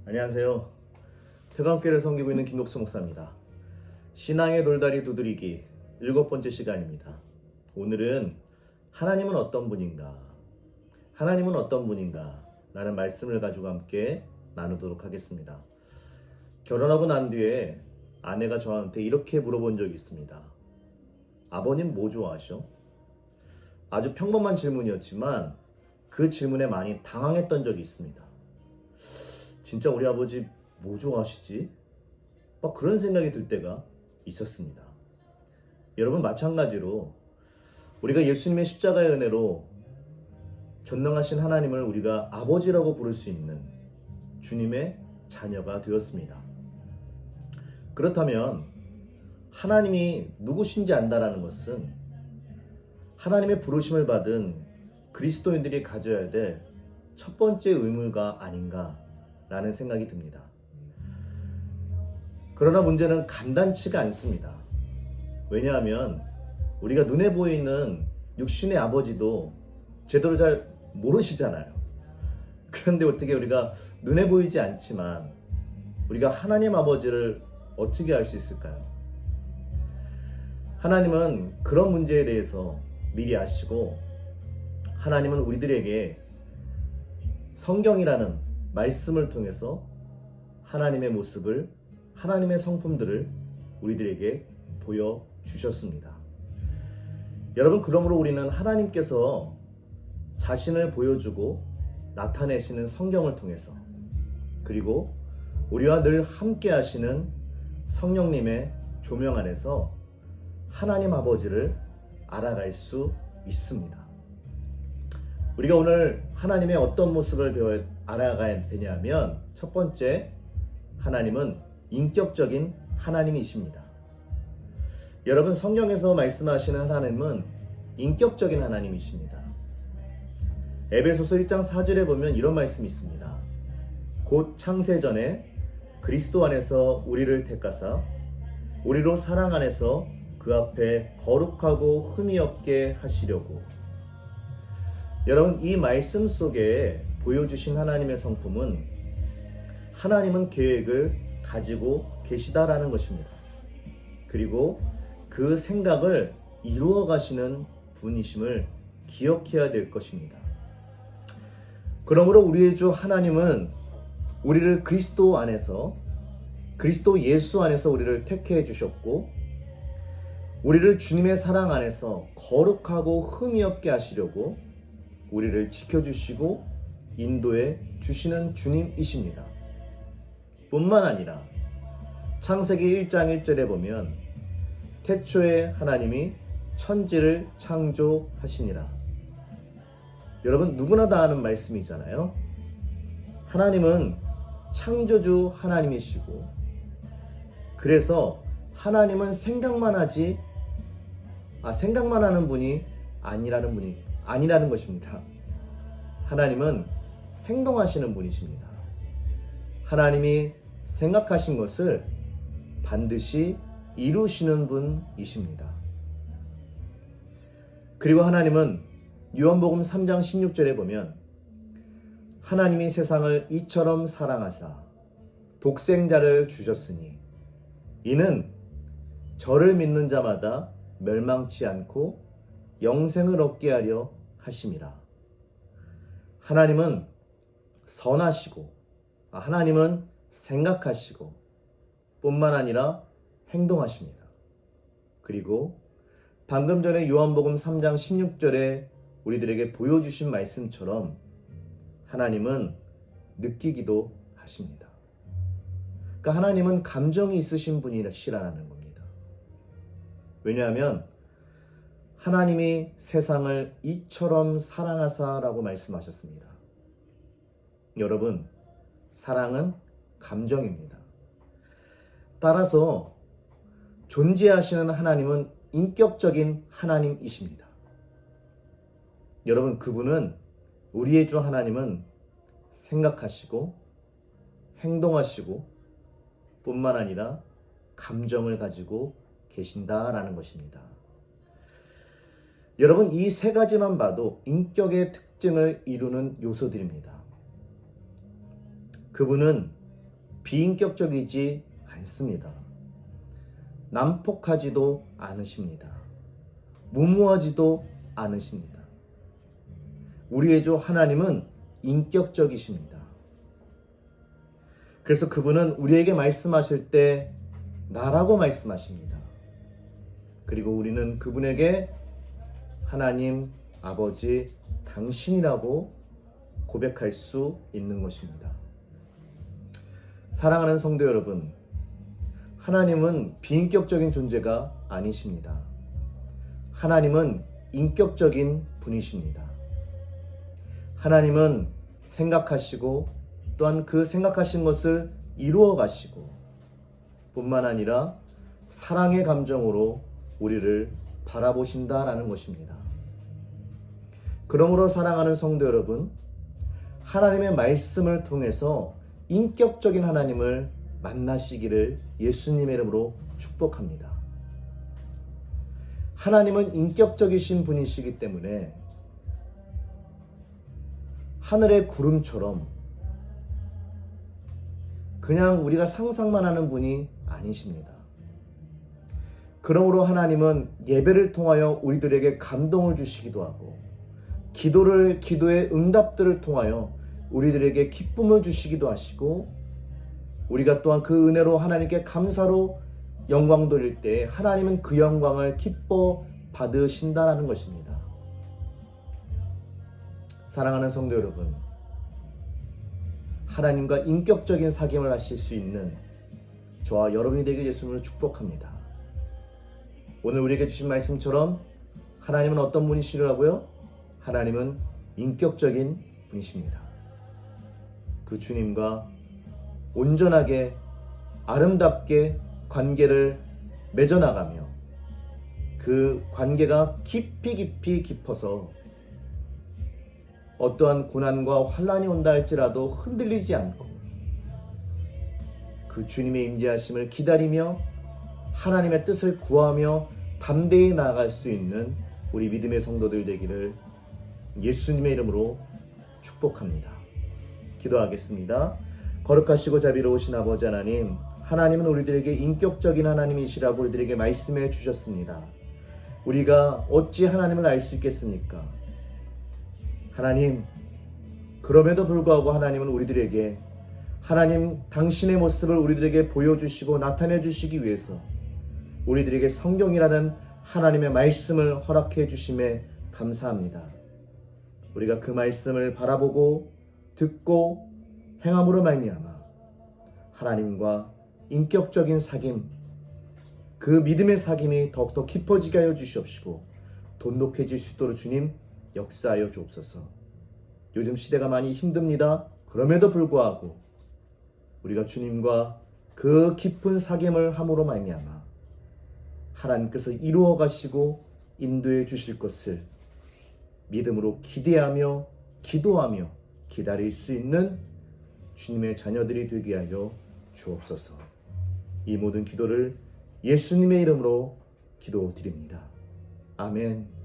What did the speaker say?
안녕하세요. 태광교회를 섬기고 있는 김독수 목사입니다. 신앙의 돌다리 두드리기 7번째 시간입니다. 오늘은 하나님은 어떤 분인가? 하나님은 어떤 분인가? 라는 말씀을 가지고 함께 나누도록 하겠습니다. 결혼하고 난 뒤에 아내가 저한테 이렇게 물어본 적이 있습니다. 아버님 뭐 좋아하셔? 아주 평범한 질문이었지만 그 질문에 많이 당황했던 적이 있습니다. 진짜 우리 아버지 뭐 좋아하시지? 막 그런 생각이 들 때가 있었습니다. 여러분, 마찬가지로 우리가 예수님의 십자가의 은혜로 전능하신 하나님을 우리가 아버지라고 부를 수 있는 주님의 자녀가 되었습니다. 그렇다면 하나님이 누구신지 안다라는 것은 하나님의 부르심을 받은 그리스도인들이 가져야 될 첫 번째 의무가 아닌가라는 생각이 듭니다. 그러나 문제는 간단치가 않습니다. 왜냐하면 우리가 눈에 보이는 육신의 아버지도 제대로 잘 모르시잖아요. 그런데 어떻게 우리가 눈에 보이지 않지만 우리가 하나님 아버지를 어떻게 알 수 있을까요? 하나님은 그런 문제에 대해서 미리 아시고 하나님은 우리들에게 성경이라는 말씀을 통해서 하나님의 모습을, 하나님의 성품들을 우리들에게 보여주셨습니다. 여러분, 그러므로 우리는 하나님께서 자신을 보여주고 나타내시는 성경을 통해서, 그리고 우리와 늘 함께 하시는 성령님의 조명 안에서 하나님 아버지를 알아갈 수 있습니다. 우리가 오늘 하나님의 어떤 모습을 알아가야 되냐면, 첫 번째, 하나님은 인격적인 하나님이십니다. 여러분, 성경에서 말씀하시는 하나님은 인격적인 하나님이십니다. 에베소서 1장 4절에 보면 이런 말씀이 있습니다. 곧 창세전에 그리스도 안에서 우리를 택하사 우리로 사랑 안에서 그 앞에 거룩하고 흠이 없게 하시려고. 여러분, 이 말씀 속에 보여주신 하나님의 성품은 하나님은 계획을 가지고 계시다라는 것입니다. 그리고 그 생각을 이루어 가시는 분이심을 기억해야 될 것입니다. 그러므로 우리의 주 하나님은 우리를 그리스도 안에서, 그리스도 예수 안에서 우리를 택해 주셨고, 우리를 주님의 사랑 안에서 거룩하고 흠이 없게 하시려고 우리를 지켜주시고 인도해 주시는 주님이십니다. 뿐만 아니라 창세기 1장 1절에 보면 태초에 하나님이 천지를 창조하시니라. 여러분, 누구나 다 아는 말씀이잖아요. 하나님은 창조주 하나님이시고, 그래서 하나님은 생각만 하는 분이 아니라는 것입니다. 하나님은 행동하시는 분이십니다. 하나님이 생각하신 것을 반드시 이루시는 분이십니다. 그리고 하나님은 요한복음 3장 16절에 보면 하나님이 세상을 이처럼 사랑하사 독생자를 주셨으니 이는 저를 믿는 자마다 멸망치 않고 영생을 얻게 하려 하심이라. 하나님은 선하시고, 하나님은 생각하시고 뿐만 아니라 행동하십니다. 그리고 방금 전에 요한복음 3장 16절에 우리들에게 보여주신 말씀처럼 하나님은 느끼기도 하십니다. 그러니까 하나님은 감정이 있으신 분이시라는 겁니다. 왜냐하면 하나님이 세상을 이처럼 사랑하사라고 말씀하셨습니다. 여러분, 사랑은 감정입니다. 따라서 존재하시는 하나님은 인격적인 하나님이십니다. 여러분, 그분은, 우리의 주 하나님은 생각하시고 행동하시고 뿐만 아니라 감정을 가지고 계신다라는 것입니다. 여러분, 이 세 가지만 봐도 인격의 특징을 이루는 요소들입니다. 그분은 비인격적이지 않습니다. 난폭하지도 않으십니다. 무모하지도 않으십니다. 우리의 주 하나님은 인격적이십니다. 그래서 그분은 우리에게 말씀하실 때 나라고 말씀하십니다. 그리고 우리는 그분에게 하나님, 아버지, 당신이라고 고백할 수 있는 것입니다. 사랑하는 성도 여러분, 하나님은 비인격적인 존재가 아니십니다. 하나님은 인격적인 분이십니다. 하나님은 생각하시고 또한 그 생각하신 것을 이루어 가시고 뿐만 아니라 사랑의 감정으로 우리를 바라보신다라는 것입니다. 그러므로 사랑하는 성도 여러분, 하나님의 말씀을 통해서 인격적인 하나님을 만나시기를 예수님의 이름으로 축복합니다. 하나님은 인격적이신 분이시기 때문에 하늘의 구름처럼 그냥 우리가 상상만 하는 분이 아니십니다. 그러므로 하나님은 예배를 통하여 우리들에게 감동을 주시기도 하고 기도의 응답들을 통하여 우리들에게 기쁨을 주시기도 하시고 우리가 또한 그 은혜로 하나님께 감사로 영광 돌릴 때 하나님은 그 영광을 기뻐 받으신다라는 것입니다. 사랑하는 성도 여러분, 하나님과 인격적인 사귐을 하실 수 있는 저와 여러분이 되길 예수님을 축복합니다. 오늘 우리에게 주신 말씀처럼 하나님은 어떤 분이시라고요? 하나님은 인격적인 분이십니다. 그 주님과 온전하게 아름답게 관계를 맺어나가며 그 관계가 깊이 깊어서 어떠한 고난과 환난이 온다 할지라도 흔들리지 않고 그 주님의 임재하심을 기다리며 하나님의 뜻을 구하며 담대히 나아갈 수 있는 우리 믿음의 성도들 되기를 예수님의 이름으로 축복합니다. 기도하겠습니다. 거룩하시고 자비로우신 아버지 하나님, 하나님은 우리들에게 인격적인 하나님이시라고 우리들에게 말씀해 주셨습니다. 우리가 어찌 하나님을 알 수 있겠습니까? 하나님, 그럼에도 불구하고 하나님은 우리들에게 하나님 당신의 모습을 우리들에게 보여주시고 나타내 주시기 위해서 우리들에게 성경이라는 하나님의 말씀을 허락해 주심에 감사합니다. 우리가 그 말씀을 바라보고 듣고 행함으로 말미암아 하나님과 인격적인 사귐, 그 믿음의 사귐이 더욱더 깊어지게 하여 주시옵시고 돈독해질 수 있도록 주님 역사하여 주옵소서. 요즘 시대가 많이 힘듭니다. 그럼에도 불구하고 우리가 주님과 그 깊은 사귐을 함으로 말미암아 하나님께서 이루어 가시고 인도해 주실 것을 믿음으로 기대하며 기도하며 기다릴 수 있는 주님의 자녀들이 되게 하여 주옵소서. 이 모든 기도를 예수님의 이름으로 기도드립니다. 아멘.